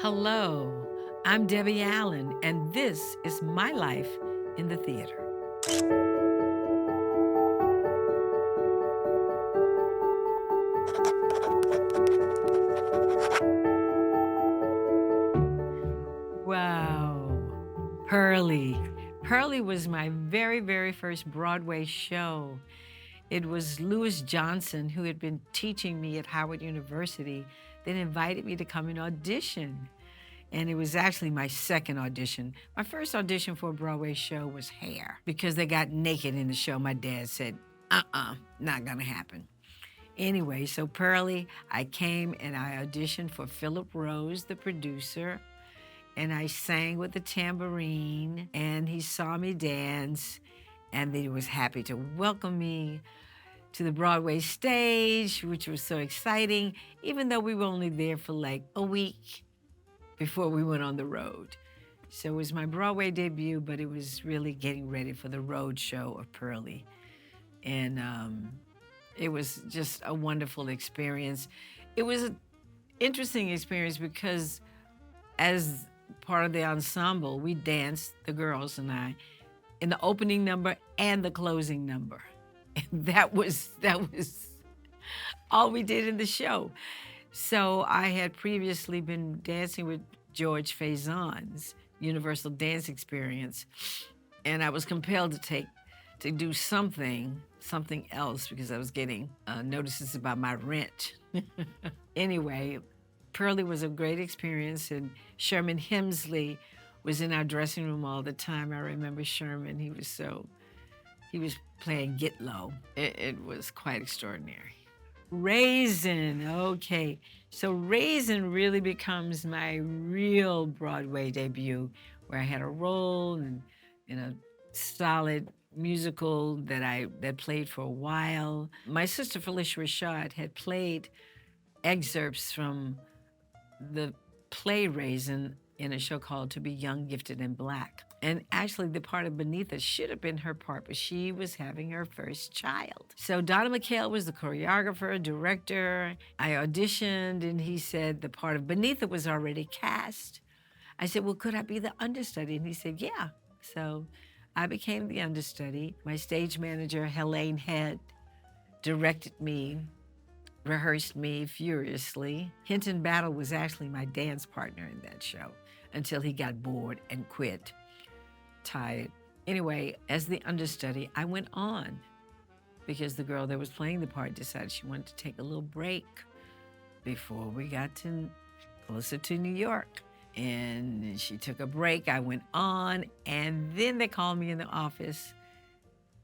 Hello, I'm Debbie Allen, and this is my life in the theater. Wow, Pearly. Pearly was my very first Broadway show. It was Louis Johnson, who had been teaching me at Howard University, that invited me to come and audition. And it was actually my second audition. My first audition for a Broadway show was Hair because they got naked in the show. My dad said, not gonna happen. Anyway, so Pearly, I came and I auditioned for Philip Rose, the producer, and I sang with the tambourine, and he saw me dance, and he was happy to welcome me to the Broadway stage, which was so exciting, even though we were only there for like a week before we went on the road. So it was my Broadway debut, but it was really getting ready for the road show of Pearly. And it was just a wonderful experience. It was an interesting experience because as part of the ensemble, we danced, the girls and I, in the opening number and the closing number. And that was all we did in the show. So I had previously been dancing with George Faison's Universal Dance Experience, and I was compelled to do something else because I was getting notices about my rent. Anyway, Pearly was a great experience, and Sherman Hemsley was in our dressing room all the time. I remember Sherman, he was playing Get Low. It was quite extraordinary. Raisin, okay. So Raisin really becomes my real Broadway debut, where I had a role in a solid musical that played for a while. My sister Felicia Rashad had played excerpts from the play Raisin in a show called To Be Young, Gifted, and Black. And actually, the part of Beneatha should have been her part, but she was having her first child. So Donna McHale was the choreographer, director. I auditioned, and he said the part of Beneatha was already cast. I said, well, could I be the understudy? And he said, yeah. So I became the understudy. My stage manager, Helene Head, directed me, rehearsed me furiously. Hinton Battle was actually my dance partner in that show until he got bored and quit, tired. Anyway, as the understudy, I went on because the girl that was playing the part decided she wanted to take a little break before we got to closer to New York. And she took a break, I went on, and then they called me in the office,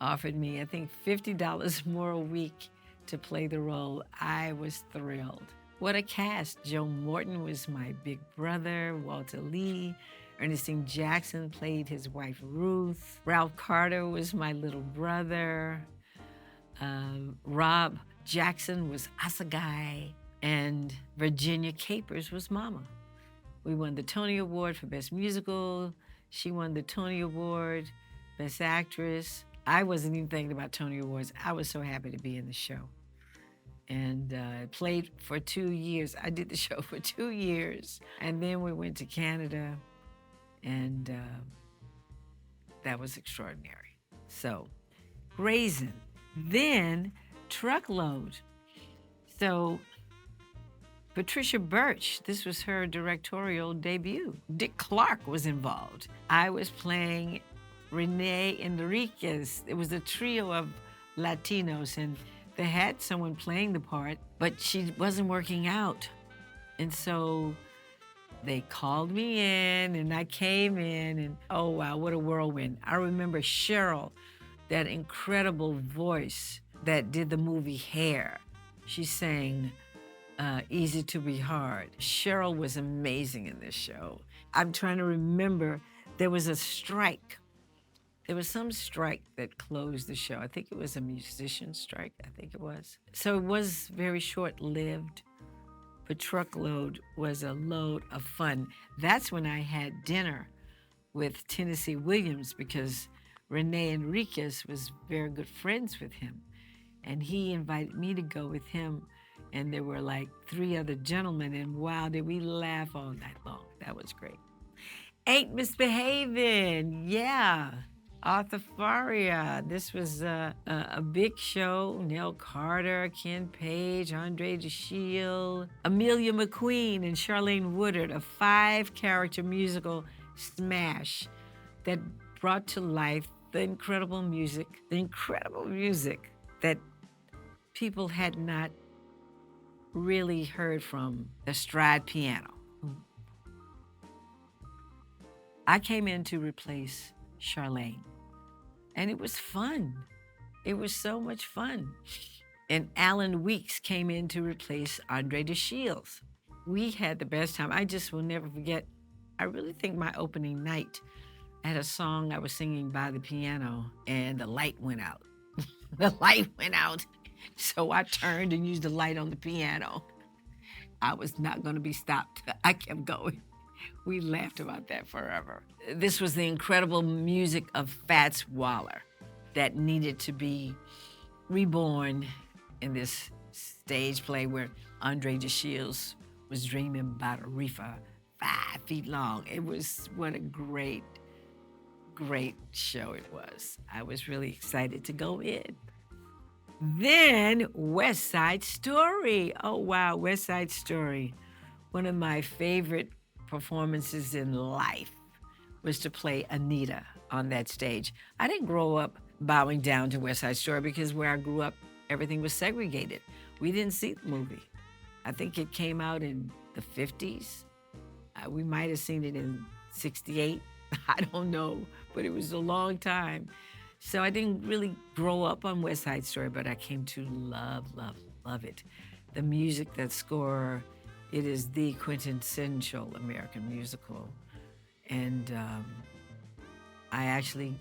offered me, I think, $50 more a week to play the role. I was thrilled. What a cast. Joe Morton was my big brother, Walter Lee. Ernestine Jackson played his wife, Ruth. Ralph Carter was my little brother. Rob Jackson was Asagai. And Virginia Capers was Mama. We won the Tony Award for Best Musical. She won the Tony Award, Best Actress. I wasn't even thinking about Tony Awards. I was so happy to be in the show. And played for 2 years. I did the show for 2 years. And then we went to Canada, and that was extraordinary. So, Raisin. Then, Truckload. So, Patricia Birch, this was her directorial debut. Dick Clark was involved. I was playing Renee Enriquez. It was a trio of Latinos, and they had someone playing the part, but she wasn't working out. And so they called me in, and I came in, and oh wow, what a whirlwind. I remember Cheryl, that incredible voice that did the movie Hair. She sang Easy to Be Hard. Cheryl was amazing in this show. I'm trying to remember, there was a strike. There was some strike that closed the show. I think it was a musician strike, I think it was. So it was very short-lived, but Truckload was a load of fun. That's when I had dinner with Tennessee Williams because Renee Enriquez was very good friends with him. And he invited me to go with him, and there were like 3 other gentlemen, and wow, did we laugh all night long. That was great. Ain't Misbehavin'. Yeah. Arthur Faria. This was a big show. Nell Carter, Ken Page, Andre DeShiel, Amelia McQueen, and Charlene Woodard. A 5-character musical smash that brought to life the incredible music that people had not really heard from the stride piano. I came in to replace Charlene, and it was fun. It was so much fun. And Alan Weeks came in to replace Andre DeShields. We had the best time. I just will never forget. I really think my opening night, I had a song I was singing by the piano, and the light went out. The light went out. So I turned and used the light on the piano. I was not going to be stopped. I kept going. We laughed about that forever. This was the incredible music of Fats Waller that needed to be reborn in this stage play where Andre DeShields was dreaming about a reefer 5 feet long. It was, what a great, great show it was. I was really excited to go in. Then Westside Story. Oh, wow, Westside Story. One of my favorite performances in life was to play Anita on that stage. I didn't grow up bowing down to Westside Story because where I grew up, everything was segregated. We didn't see the movie. I think it came out in the 50s. We might have seen it in 68. I don't know, but it was a long time. So I didn't really grow up on West Side Story, but I came to love, love, love it. The music, that score, it is the quintessential American musical. And I actually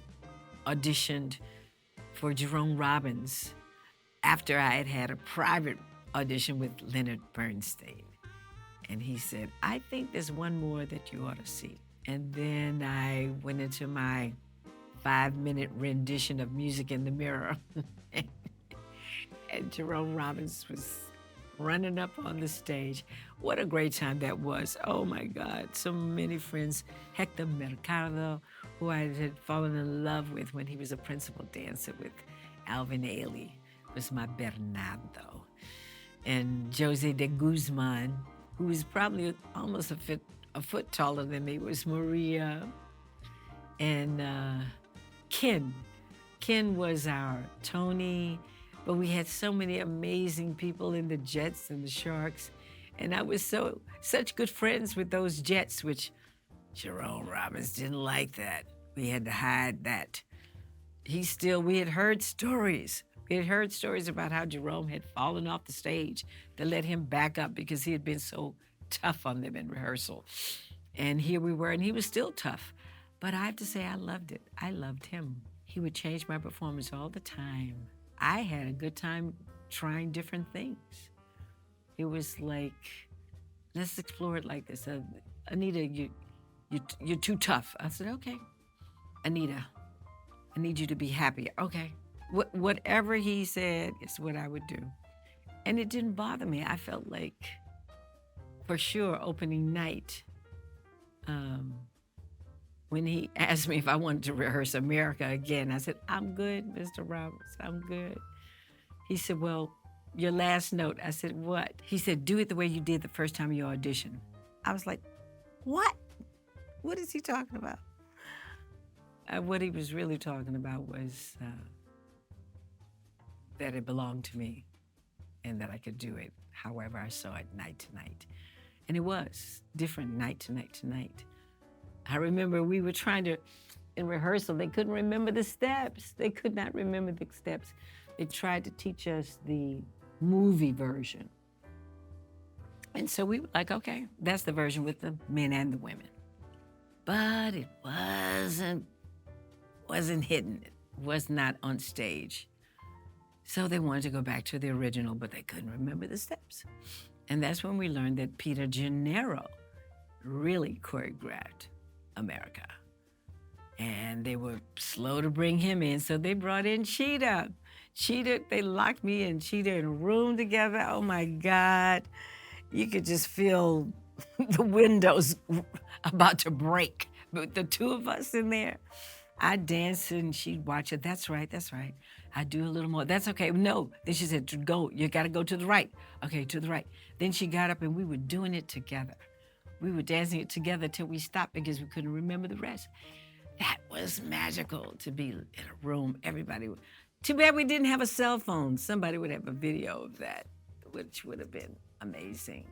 auditioned for Jerome Robbins after I had had a private audition with Leonard Bernstein. And he said, I think there's one more that you ought to see. And then I went into my 5-minute rendition of Music in the Mirror. And Jerome Robbins was running up on the stage. What a great time that was. Oh my God, so many friends. Hector Mercado, who I had fallen in love with when he was a principal dancer with Alvin Ailey, was my Bernardo. And Jose de Guzman, who was probably almost a foot taller than me, was Maria. And Ken. Ken was our Tony, but we had so many amazing people in the Jets and the Sharks. And I was such good friends with those Jets, which Jerome Robbins didn't like that. We had to hide that. We had heard stories. We had heard stories about how Jerome had fallen off the stage to let him back up because he had been so tough on them in rehearsal. And here we were, and he was still tough. But I have to say, I loved it. I loved him. He would change my performance all the time. I had a good time trying different things. It was like, let's explore it like this. Anita, you're too tough. I said, okay. Anita, I need you to be happier. Okay. Whatever he said is what I would do. And it didn't bother me. I felt like, for sure, opening night, when he asked me if I wanted to rehearse America again, I said, I'm good, Mr. Roberts, I'm good. He said, well, your last note. I said, what? He said, do it the way you did the first time you auditioned. I was like, what? What is he talking about? What he was really talking about was that it belonged to me and that I could do it however I saw it night to night. And it was different night to night to night. I remember we were trying to, in rehearsal, they couldn't remember the steps. They could not remember the steps. They tried to teach us the movie version. And so we were like, okay, that's the version with the men and the women. But it wasn't hidden. It was not on stage. So they wanted to go back to the original, but they couldn't remember the steps. And that's when we learned that Peter Gennaro really choreographed America. And they were slow to bring him in, so they brought in Chita. Chita, they locked me and Chita in a room together. Oh my God. You could just feel the windows about to break. But the two of us in there, I danced and she'd watch it. That's right, that's right. I do a little more. That's okay. No. Then she said, go. You got to go to the right. Okay, to the right. Then she got up and we were doing it together. We were dancing it together till we stopped because we couldn't remember the rest. That was magical to be in a room. Everybody. Too bad we didn't have a cell phone. Somebody would have a video of that, which would have been amazing.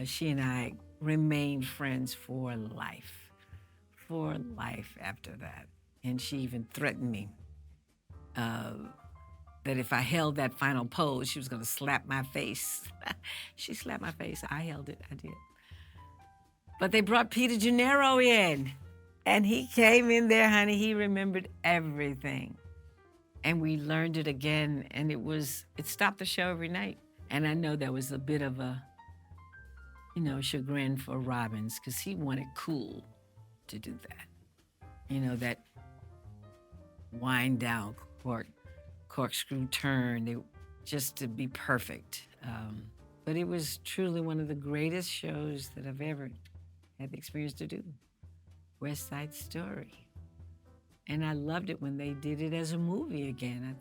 She and I remained friends for life after that. And she even threatened me that if I held that final pose, she was going to slap my face. She slapped my face. I held it. I did. But they brought Peter Gennaro in, and he came in there, honey. He remembered everything. And we learned it again, and it stopped the show every night. And I know there was a bit of a, chagrin for Robbins, because he wanted cool to do that. That wind down corkscrew turn, just to be perfect. But it was truly one of the greatest shows that I've ever had the experience to do. Westside Story. And I loved it when they did it as a movie again.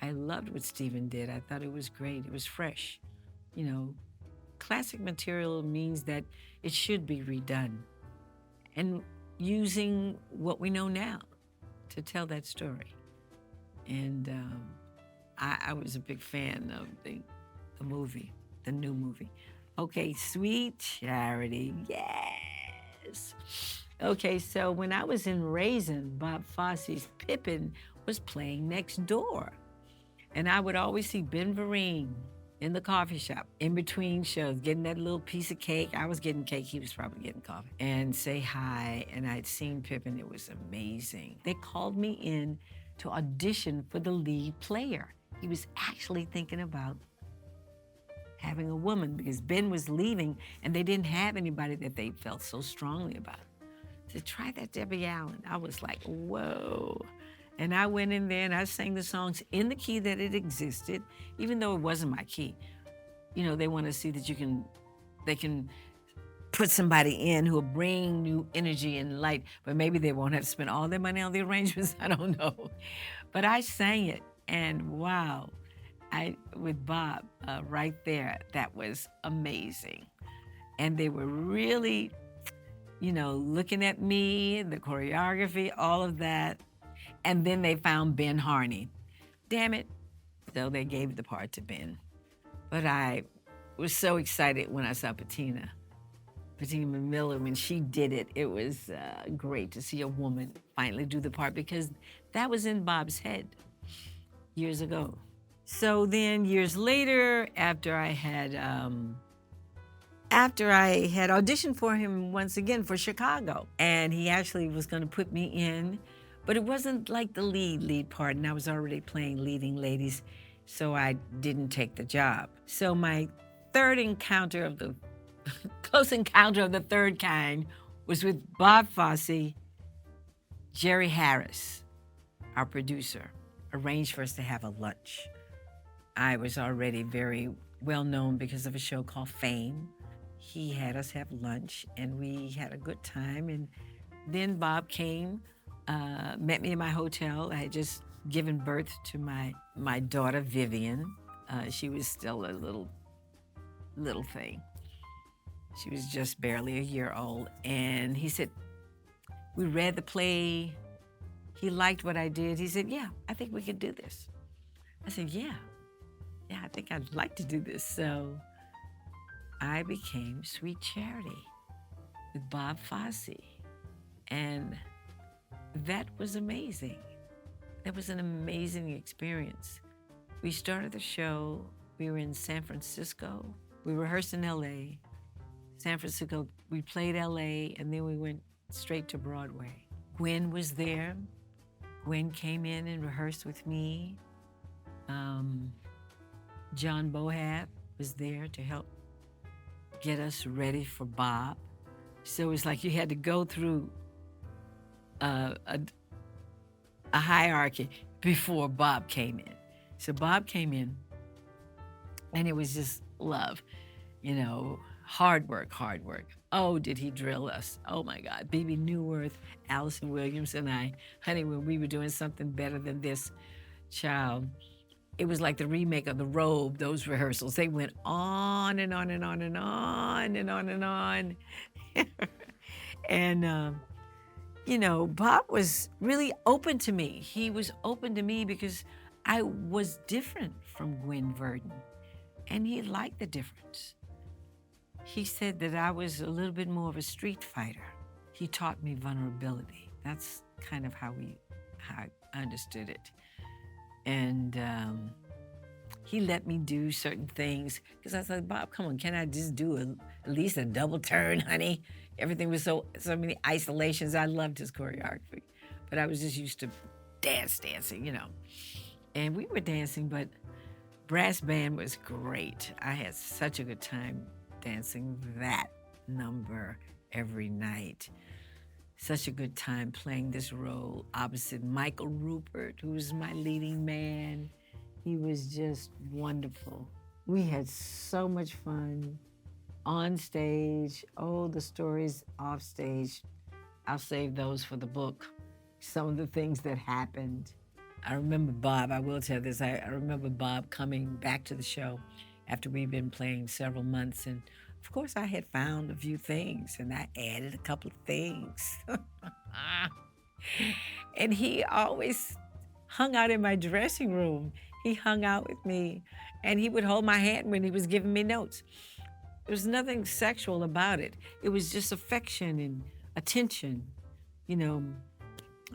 I loved what Stephen did. I thought it was great. It was fresh. Classic material means that it should be redone. And using what we know now to tell that story. And I was a big fan of the movie, the new movie. Okay, Sweet Charity, yes. Okay, so when I was in Raisin, Bob Fosse's Pippin was playing next door. And I would always see Ben Vereen in the coffee shop in between shows, getting that little piece of cake. I was getting cake, he was probably getting coffee. And say hi, and I'd seen Pippin, it was amazing. They called me in to audition for the lead player. He was actually thinking about having a woman because Ben was leaving and they didn't have anybody that they felt so strongly about. To try that Debbie Allen, I was like, whoa. And I went in there and I sang the songs in the key that it existed, even though it wasn't my key. They want to see that they can put somebody in who will bring new energy and light, but maybe they won't have to spend all their money on the arrangements, I don't know. But I sang it, and wow, with Bob right there, that was amazing. And they were really, looking at me, the choreography, all of that. And then they found Ben Harney. Damn it. So they gave the part to Ben. But I was so excited when I saw Patina Miller, when she did it. It was great to see a woman finally do the part because that was in Bob's head years ago. So then years later, after I had auditioned for him once again for Chicago, and he actually was going to put me in, but it wasn't like the lead part, and I was already playing leading ladies, so I didn't take the job. So my third encounter of the close encounter of the third kind was with Bob Fosse. Jerry Harris, our producer, arranged for us to have a lunch. I was already very well known because of a show called Fame. He had us have lunch, and we had a good time. And then Bob came, met me in my hotel. I had just given birth to my daughter, Vivian. She was still a little thing. She was just barely a year old. And he said, we read the play. He liked what I did. He said, yeah, I think we could do this. I said, yeah, I think I'd like to do this. So I became Sweet Charity with Bob Fosse. And that was amazing. That was an amazing experience. We started the show. We were in San Francisco. We rehearsed in LA. San Francisco, we played LA, and then we went straight to Broadway. Gwen was there. Gwen came in and rehearsed with me. John Bohat was there to help get us ready for Bob. So it was like you had to go through a hierarchy before Bob came in. So Bob came in, and it was just love. Hard work, hard work. Oh, did he drill us? Oh my God. BB Newworth, Allison Williams, and I, honey, when we were doing something better than this, child, it was like the remake of The Robe, those rehearsals. They went on and on and on and on and on and on. And, Bob was really open to me. He was open to me because I was different from Gwen Verdon, and he liked the difference. He said that I was a little bit more of a street fighter. He taught me vulnerability. That's kind of how I understood it. And he let me do certain things because I said, Bob, come on, can I just do at least a double turn, honey? Everything was so many isolations. I loved his choreography, but I was just used to dancing. And we were dancing, but brass band was great. I had such a good time dancing that number every night. Such a good time playing this role opposite Michael Rupert, who was my leading man. He was just wonderful. We had so much fun on stage. Oh, the stories off stage. I'll save those for the book. Some of the things that happened. I remember Bob, I will tell this, I remember Bob coming back to the show after we'd been playing several months. And of course, I had found a few things and I added a couple of things. And he always hung out in my dressing room. He hung out with me and he would hold my hand when he was giving me notes. There was nothing sexual about it. It was just affection and attention.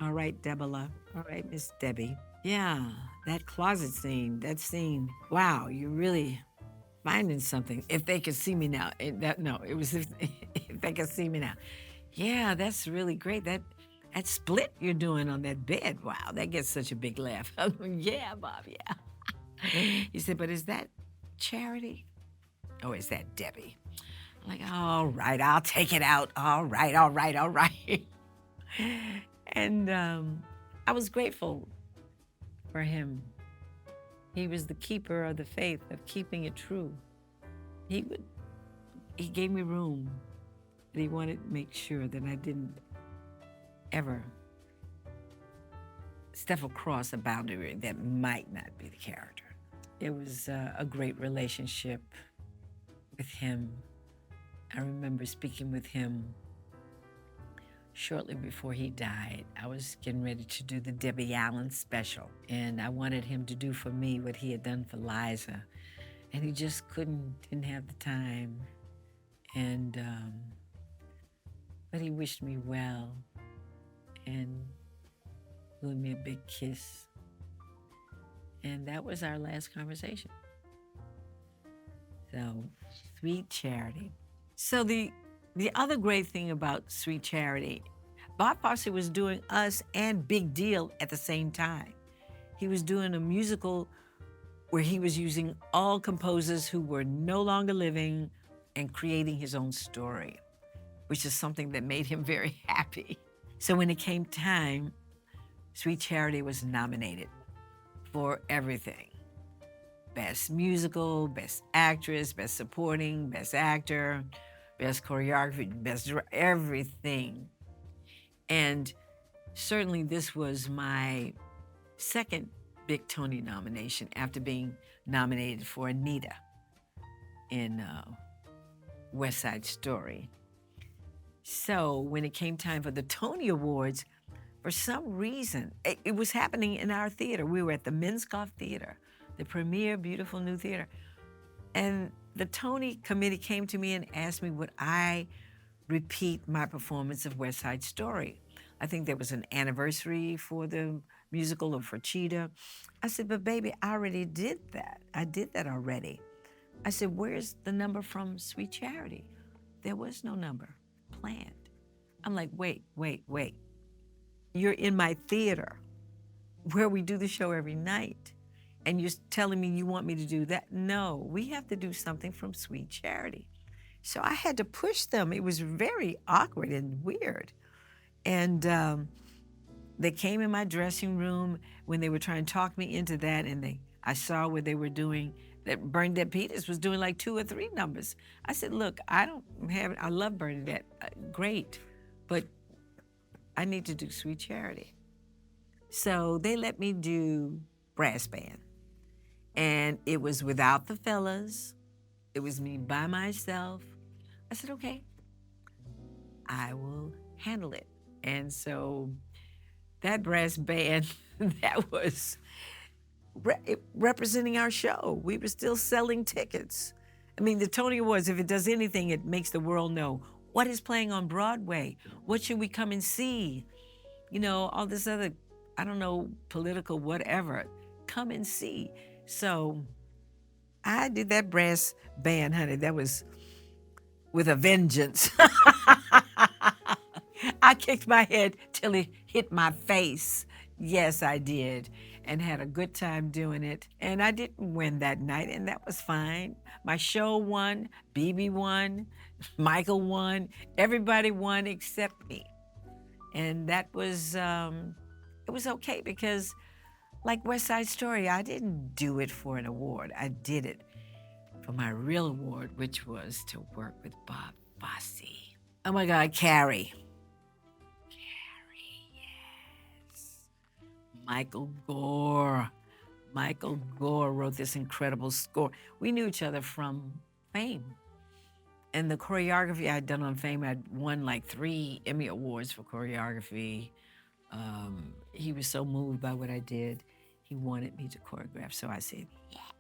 All right, Debola. All right, Miss Debbie. Yeah, that closet scene, wow, you're really finding something. If they could see me now. It was if they could see me now. Yeah, that's really great. That split you're doing on that bed, wow, that gets such a big laugh. Yeah, Bob, yeah. He said, but is that Charity? Or is that Debbie? I'm like, all right, I'll take it out. All right. And I was grateful for him. He was the keeper of the faith, of keeping it true. He gave me room, but he wanted to make sure that I didn't ever step across a boundary that might not be the character. It was a great relationship with him. I remember speaking with him shortly before he died. I was getting ready to do the Debbie Allen special, and I wanted him to do for me what he had done for Liza, and he just didn't have the time. And but he wished me well and blew me a big kiss, and that was our last conversation. So, Sweet Charity. So the other great thing about Sweet Charity, Bob Fosse was doing us and Big Deal at the same time. He was doing a musical where he was using all composers who were no longer living and creating his own story, which is something that made him very happy. So when it came time, Sweet Charity was nominated for everything. Best musical, best actress, best supporting, best actor, best choreography, best everything. And certainly this was my second big Tony nomination after being nominated for Anita in Westside Story. So when it came time for the Tony Awards, for some reason, it was happening in our theater. We were at the Minskoff Theater, the premier beautiful new theater. And the Tony committee came to me and asked me would I repeat my performance of West Side Story. I think there was an anniversary for the musical or for Chita. I said, but baby, I already did that. I did that already. I said, where's the number from Sweet Charity? There was no number planned. I'm like, wait. You're in my theater where we do the show every night. And you're telling me you want me to do that? No, we have to do something from Sweet Charity. So I had to push them. It was very awkward and weird. And they came in my dressing room when they were trying to talk me into that, and I saw what they were doing. that Bernadette Peters was doing like 2 or 3 numbers. I said, look, I love Bernadette, great, but I need to do Sweet Charity. So they let me do brass band. And it was without the fellas. It was me by myself. I said, okay, I will handle it. And so that brass band, that was representing our show. We were still selling tickets. I mean, the Tony Awards, if it does anything, it makes the world know what is playing on Broadway. What should we come and see? You know, all this other, I don't know, political whatever. Come and see. So I did that brass band, honey. That was with a vengeance. I kicked my head till it hit my face. Yes, I did, and had a good time doing it. And I didn't win that night, and that was fine. My show won, BB won, Michael won, everybody won except me. And that was, it was okay because, like Westside Story, I didn't do it for an award. I did it for my real award, which was to work with Bob Fosse. Oh my God, Carrie. Michael Gore. Michael Gore wrote this incredible score. We knew each other from Fame. And the choreography I'd done on Fame, I'd won like 3 Emmy Awards for choreography. He was so moved by what I did, he wanted me to choreograph. So I said,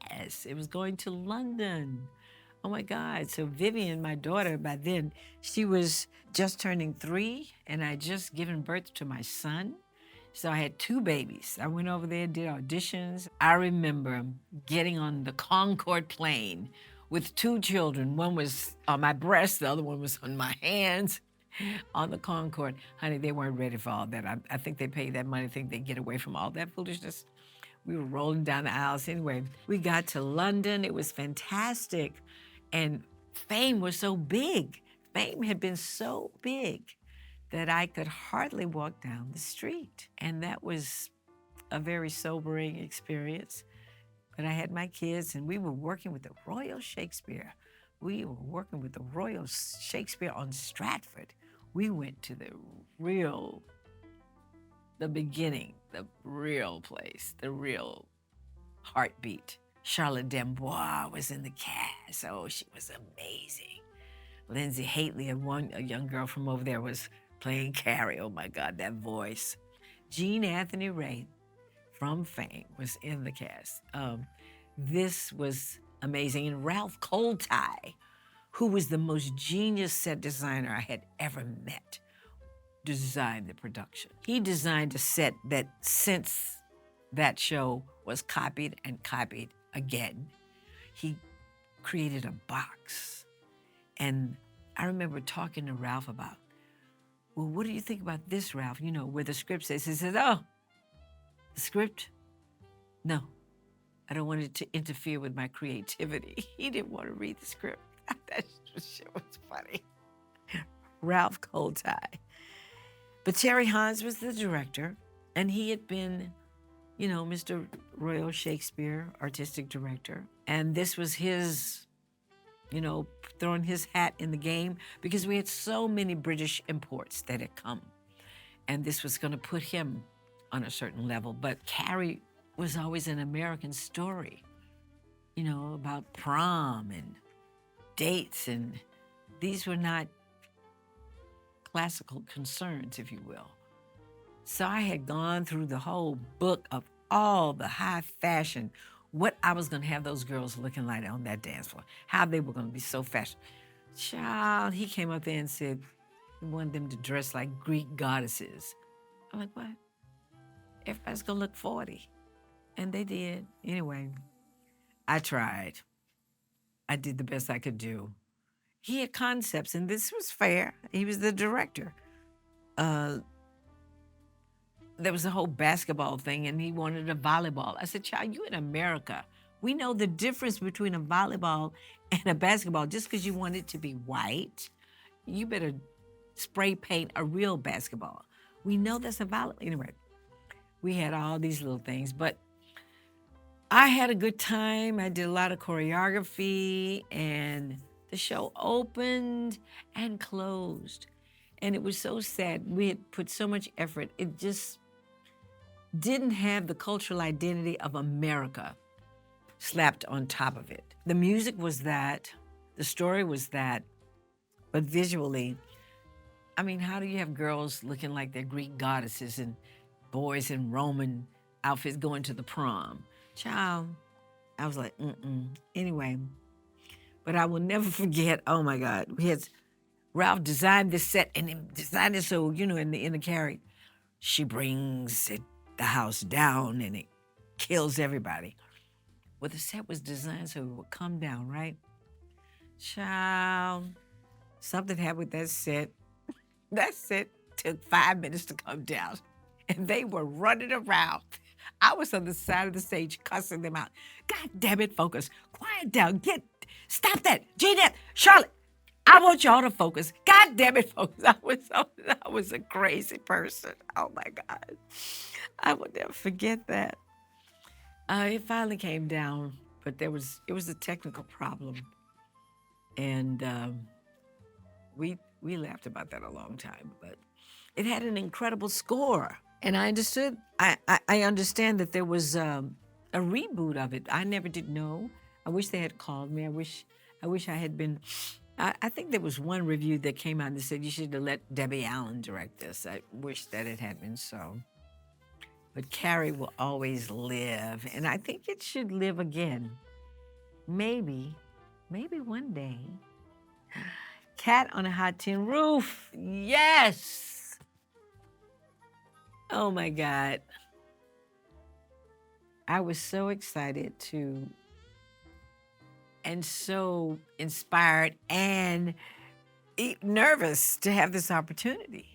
yes. It was going to London. Oh my God. So Vivian, my daughter, by then, she was just turning 3, and I just given birth to my son. So I had 2 babies. I went over there, did auditions. I remember getting on the Concorde plane with 2 children. One was on my breast, the other one was on my hands on the Concorde. Honey, they weren't ready for all that. I think they paid that money, think they get away from all that foolishness. We were rolling down the aisles. Anyway, we got to London. It was fantastic. And Fame was so big. Fame had been so big that I could hardly walk down the street. And that was a very sobering experience. But I had my kids, and we were working with the Royal Shakespeare. We were working with the Royal Shakespeare on Stratford. We went to the beginning, the real place, the real heartbeat. Charlotte Dembois was in the cast. Oh, she was amazing. Lindsay Haitley, a young girl from over there, was playing Carrie. Oh my God, that voice. Jean Anthony Ray from Fame was in the cast. This was amazing. And Ralph Colty, who was the most genius set designer I had ever met, designed the production. He designed a set that, since that show was copied and copied again, he created a box. And I remember talking to Ralph about, well, what do you think about this, Ralph? You know, where the script says, he said, oh, the script? No, I don't want it to interfere with my creativity. He didn't want to read the script. That shit was funny. Ralph Colty. But Terry Hans was the director, and he had been, you know, Mr. Royal Shakespeare, artistic director. And this was his, you know, throwing his hat in the game, because we had so many British imports that had come. And this was going to put him on a certain level. But Carrie was always an American story, you know, about prom and dates. And these were not classical concerns, if you will. So I had gone through the whole book of all the high fashion, what I was going to have those girls looking like on that dance floor, how they were going to be so fashionable. Child, he came up there and said he wanted them to dress like Greek goddesses. I'm like, what? Everybody's going to look 40. And they did. Anyway, I tried. I did the best I could do. He had concepts, and this was fair. He was the director. There was a whole basketball thing, and he wanted a volleyball. I said, child, you in America. We know the difference between a volleyball and a basketball. Just because you want it to be white, you better spray paint a real basketball. We know that's a volleyball. Anyway, we had all these little things, but I had a good time. I did a lot of choreography, and the show opened and closed. And it was so sad. We had put so much effort. It just didn't have the cultural identity of America slapped on top of it. The music was that, the story was that, but visually, I mean, how do you have girls looking like they're Greek goddesses and boys in Roman outfits going to the prom? Child, I was like, mm-mm. Anyway, but I will never forget, oh my God, we had Ralph designed this set and he designed it so, in the Carrie, she brings the house down and it kills everybody. Well, the set was designed so it would come down, right? Child, something happened with that set. That set took 5 minutes to come down, and they were running around. I was on the side of the stage cussing them out. God damn it, focus. Quiet down. Stop that. Jeanette, Charlotte, I want y'all to focus. God damn it, focus. I was a crazy person. Oh my God. I will never forget that. It finally came down, but it was a technical problem. And we laughed about that a long time, but it had an incredible score. And I understood, I understand that there was a reboot of it. I never did know. I wish they had called me. I wish I had been. I think there was one review that came out that said you should have let Debbie Allen direct this. I wish that it had been so. But Carrie will always live, and I think it should live again. Maybe one day. Cat on a Hot Tin Roof. Yes. Oh my God. I was so excited and so inspired and nervous to have this opportunity.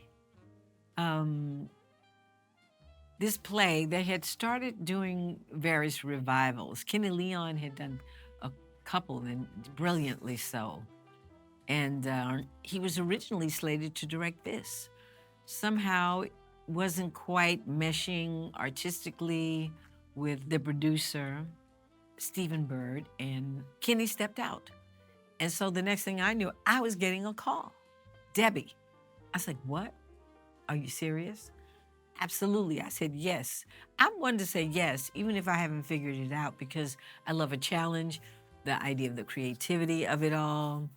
This play, they had started doing various revivals. Kenny Leon had done a couple, and brilliantly so. And he was originally slated to direct this. Somehow it wasn't quite meshing artistically with the producer, Stephen Bird, and Kenny stepped out. And so the next thing I knew, I was getting a call. Debbie. I was like, what? Are you serious? Absolutely. I said yes. I'm one to say yes, even if I haven't figured it out, because I love a challenge, the idea of the creativity of it all.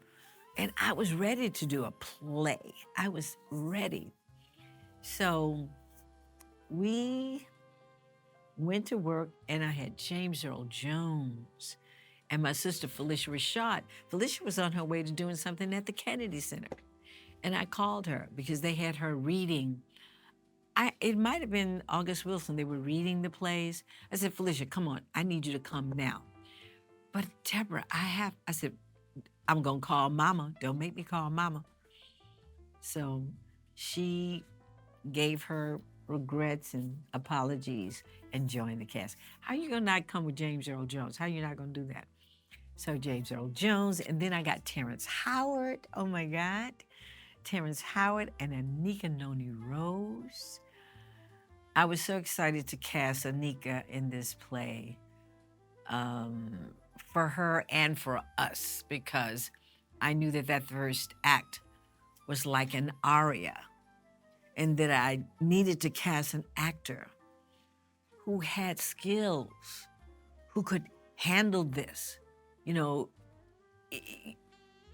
And I was ready to do a play. I was ready. So we went to work, and I had James Earl Jones and my sister Felicia Rashad. Felicia was on her way to doing something at the Kennedy Center. And I called her because they had her reading. It might have been August Wilson. They were reading the plays. I said, Felicia, come on. I need you to come now. But Deborah, I said, I'm going to call Mama. Don't make me call Mama. So she gave her regrets and apologies and joined the cast. How are you going to not come with James Earl Jones? How are you not going to do that? So James Earl Jones, and then I got Terrence Howard. Oh my God. Terrence Howard and Anika Noni Rose. I was so excited to cast Anika in this play for her and for us, because I knew that first act was like an aria, and that I needed to cast an actor who had skills, who could handle this. You know,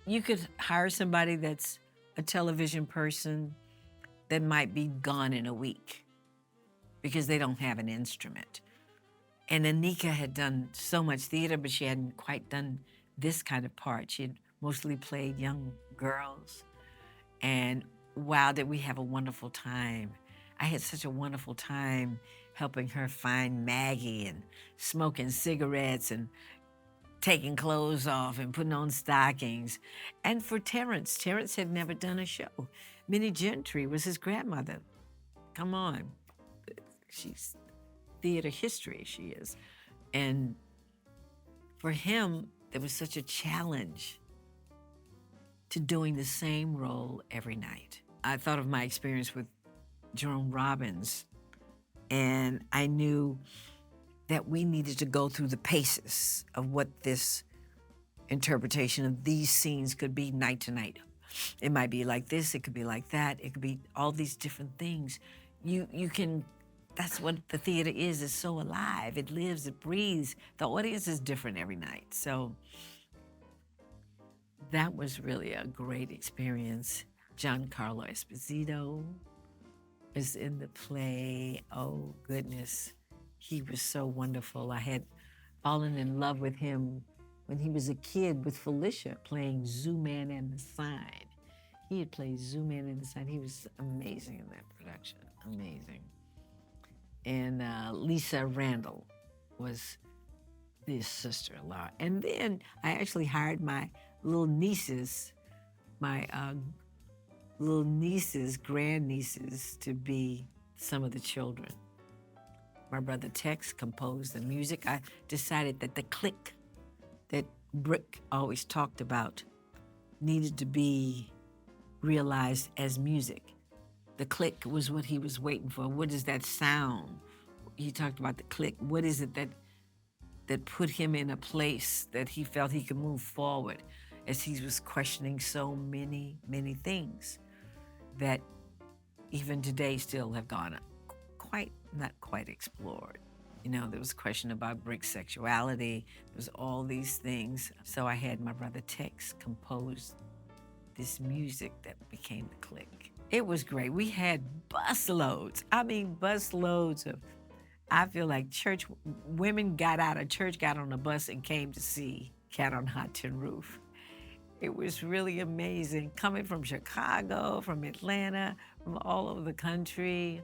you could hire somebody that's a television person that might be gone in a week because they don't have an instrument. And Anika had done so much theater, but she hadn't quite done this kind of part. She had mostly played young girls. And wow, did we have a wonderful time. I had such a wonderful time helping her find Maggie and smoking cigarettes and taking clothes off and putting on stockings. And for Terrence had never done a show. Minnie Gentry was his grandmother. Come on. She's theater history, she is. And for him, there was such a challenge to doing the same role every night. I thought of my experience with Jerome Robbins, and I knew that we needed to go through the paces of what this interpretation of these scenes could be night to night. It might be like this, it could be like that, it could be all these different things. You can, that's what the theater is. It's so alive. It lives, it breathes. The audience is different every night. So that was really a great experience. Giancarlo Esposito is in the play. Oh, goodness. He was so wonderful. I had fallen in love with him when he was a kid with Felicia playing Zoo Man and the Sign. He had played Zoo Man and the Sign. He was amazing in that production. Amazing. And Lisa Randall was his sister-in-law. And then I actually hired my little nieces, grandnieces, to be some of the children. My brother Tex composed the music. I decided that the click that Brick always talked about needed to be realized as music. The click was what he was waiting for. What is that sound? He talked about the click. What is it that put him in a place that he felt he could move forward as he was questioning so many, many things that even today still have gone not quite explored. You know, there was a question about Brick's sexuality. There was all these things. So I had my brother Tex compose this music that became the click. It was great. We had busloads. I mean, busloads of, I feel like church women got out of church, got on a bus and came to see Cat on Hot Tin Roof. It was really amazing. Coming from Chicago, from Atlanta, from all over the country.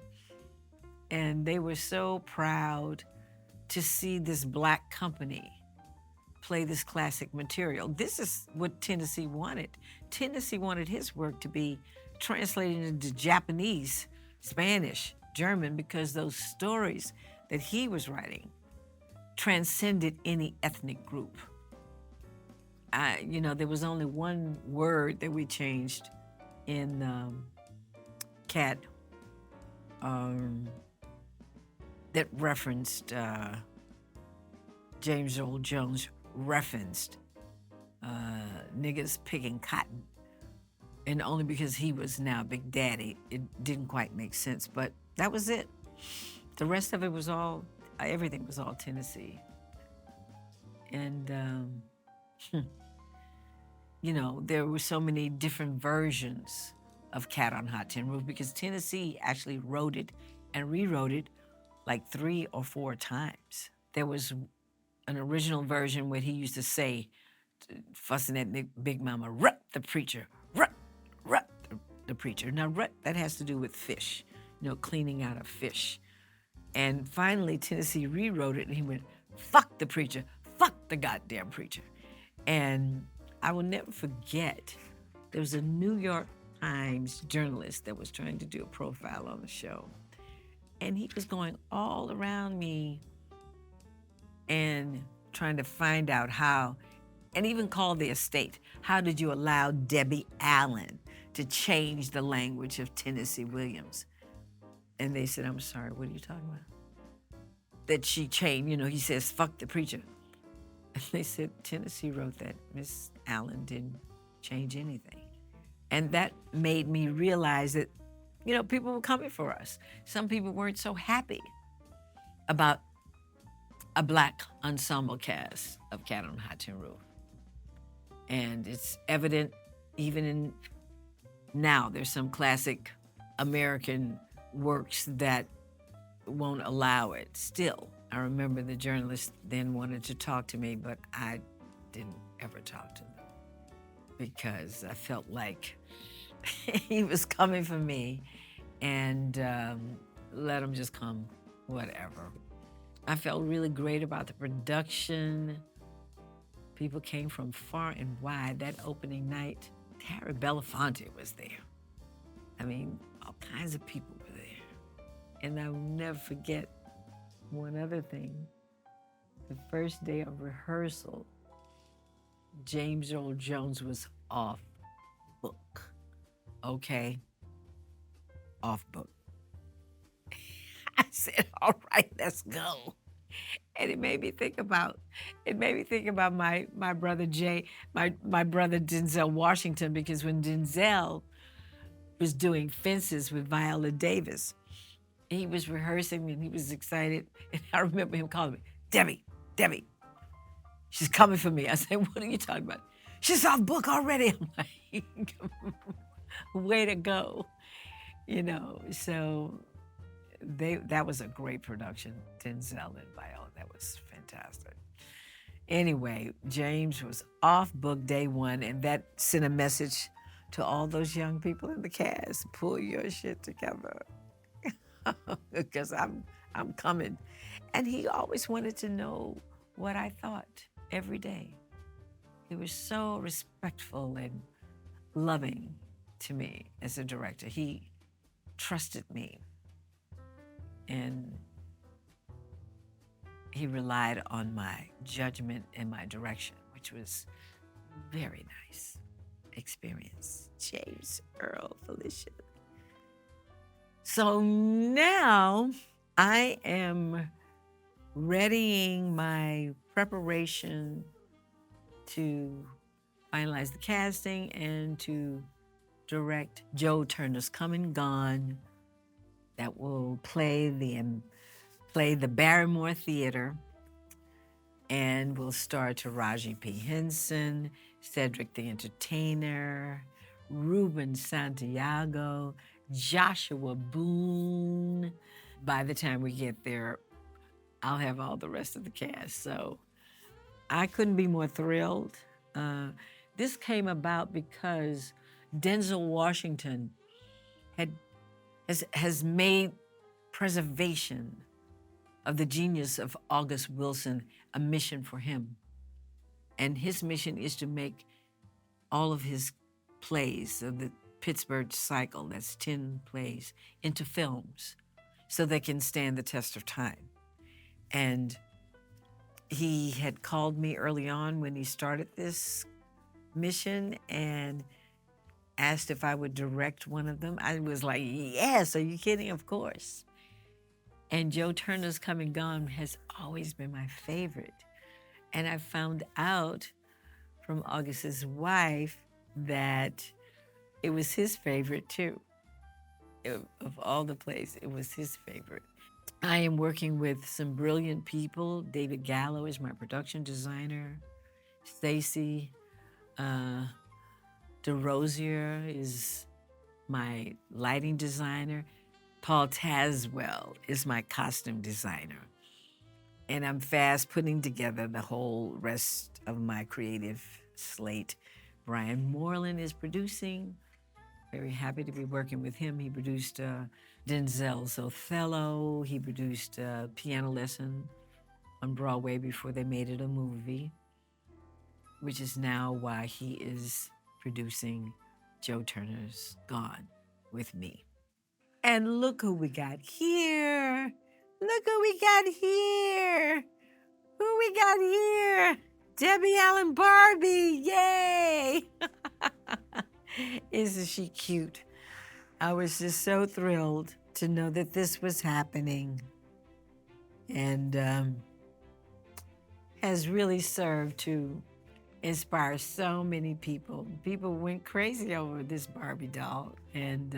And they were so proud to see this Black company play this classic material. This is what Tennessee wanted. Tennessee wanted his work to be translated into Japanese, Spanish, German, because those stories that he was writing transcended any ethnic group. There was only one word that we changed in Cat that referenced, James Earl Jones referenced niggas picking cotton. And only because he was now Big Daddy, it didn't quite make sense. But that was it. The rest of it was everything was all Tennessee. And, there were so many different versions of Cat on Hot Tin Roof because Tennessee actually wrote it and rewrote it like 3 or 4 times. There was an original version where he used to say, fussing at Big Mama, rut the preacher, rut the preacher. Now, rut, that has to do with fish, cleaning out of fish. And finally, Tennessee rewrote it and he went, fuck the preacher, fuck the goddamn preacher. And I will never forget, there was a New York Times journalist that was trying to do a profile on the show. And he was going all around me and trying to find out how, and even called the estate, how did you allow Debbie Allen to change the language of Tennessee Williams? And they said, I'm sorry, what are you talking about? That she changed, he says, fuck the preacher. And they said, Tennessee wrote that. Miss Allen didn't change anything. And that made me realize that, people were coming for us. Some people weren't so happy about a Black ensemble cast of Cat on Hot Tin Roof. And it's evident even in now, there's some classic American works that won't allow it still. I remember the journalist then wanted to talk to me, but I didn't ever talk to them because I felt like he was coming for me and let him just come, whatever. I felt really great about the production. People came from far and wide. That opening night, Harry Belafonte was there. I mean, all kinds of people were there. And I will never forget one other thing. The first day of rehearsal, James Earl Jones was off book. Okay? Off book. I said, all right, let's go. And it made me think about my brother Jay, my brother Denzel Washington, because when Denzel was doing Fences with Viola Davis, he was rehearsing and he was excited. And I remember him calling me, Debbie, Debbie, she's coming for me. I said, what are you talking about? She's off book already. I'm like, way to go. So that was a great production, Denzel and Viola. That was fantastic. Anyway, James was off book day one, and that sent a message to all those young people in the cast: pull your shit together, because I'm coming. And he always wanted to know what I thought every day. He was so respectful and loving to me as a director. He trusted me, and he relied on my judgment and my direction, which was very nice experience. James Earl Felicia. So now I am readying my preparation to finalize the casting and to direct Joe Turner's Come and Gone, that will play the Barrymore Theater, and will star Taraji P. Henson, Cedric the Entertainer, Ruben Santiago, Joshua Boone. By the time we get there, I'll have all the rest of the cast. So I couldn't be more thrilled. This came about because Denzel Washington has made preservation of the genius of August Wilson a mission for him. And his mission is to make all of his plays of the Pittsburgh cycle, that's 10 plays, into films so they can stand the test of time. And he had called me early on when he started this mission and asked if I would direct one of them. I was like, yes, are you kidding? Of course. And Joe Turner's Come and Gone has always been my favorite. And I found out from August's wife that it was his favorite too. Of all the plays, it was his favorite. I am working with some brilliant people. David Gallo is my production designer. Stacy DeRosier is my lighting designer. Paul Tazwell is my costume designer. And I'm fast putting together the whole rest of my creative slate. Brian Moreland is producing. Very happy to be working with him. He produced Denzel's Othello. He produced Piano Lesson on Broadway before they made it a movie, which is now why he is producing Joe Turner's Gone with me. And look who we got here. Look who we got here. Who we got here? Debbie Allen Barbie. Yay. Isn't she cute? I was just so thrilled to know that this was happening, and has really served to inspire so many people. People went crazy over this Barbie doll, and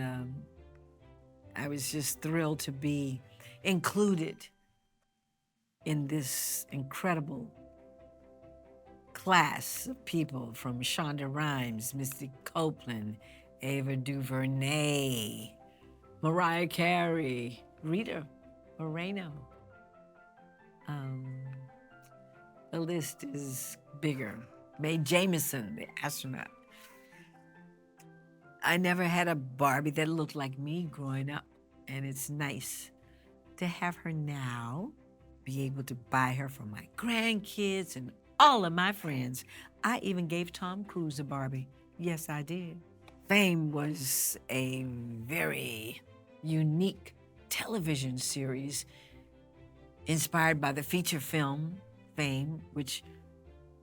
I was just thrilled to be included in this incredible class of people, from Shonda Rhimes, Misty Copeland, Ava DuVernay, Mariah Carey, Rita Moreno. The list is bigger. Mae Jemison, the astronaut. I never had a Barbie that looked like me growing up, and it's nice to have her now, be able to buy her for my grandkids and all of my friends. I even gave Tom Cruise a Barbie. Yes, I did. Fame was a very unique television series inspired by the feature film Fame, which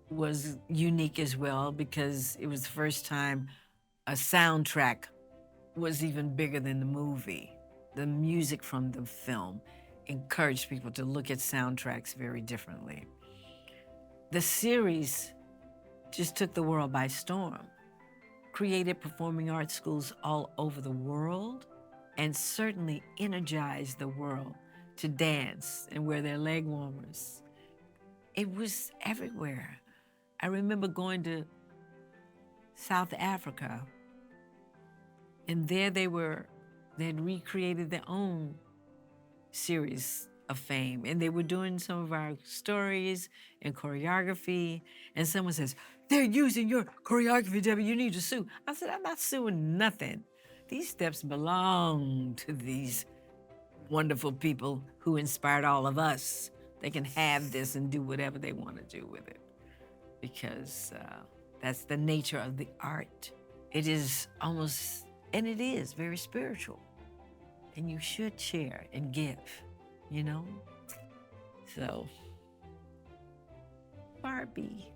was unique as well because it was the first time a soundtrack was even bigger than the movie. The music from the film encourage people to look at soundtracks very differently. The series just took the world by storm, created performing arts schools all over the world, and certainly energized the world to dance and wear their leg warmers. It was everywhere. I remember going to South Africa, and there they'd recreated their own series of fame, and they were doing some of our stories and choreography, and someone says, "They're using your choreography, Debbie, you need to sue." I said, "I'm not suing nothing. These steps belong to these wonderful people who inspired all of us. They can have this and do whatever they want to do with it, because that's the nature of the art. It is almost, and it is very spiritual, and you should share and give, you know? So, Barbie.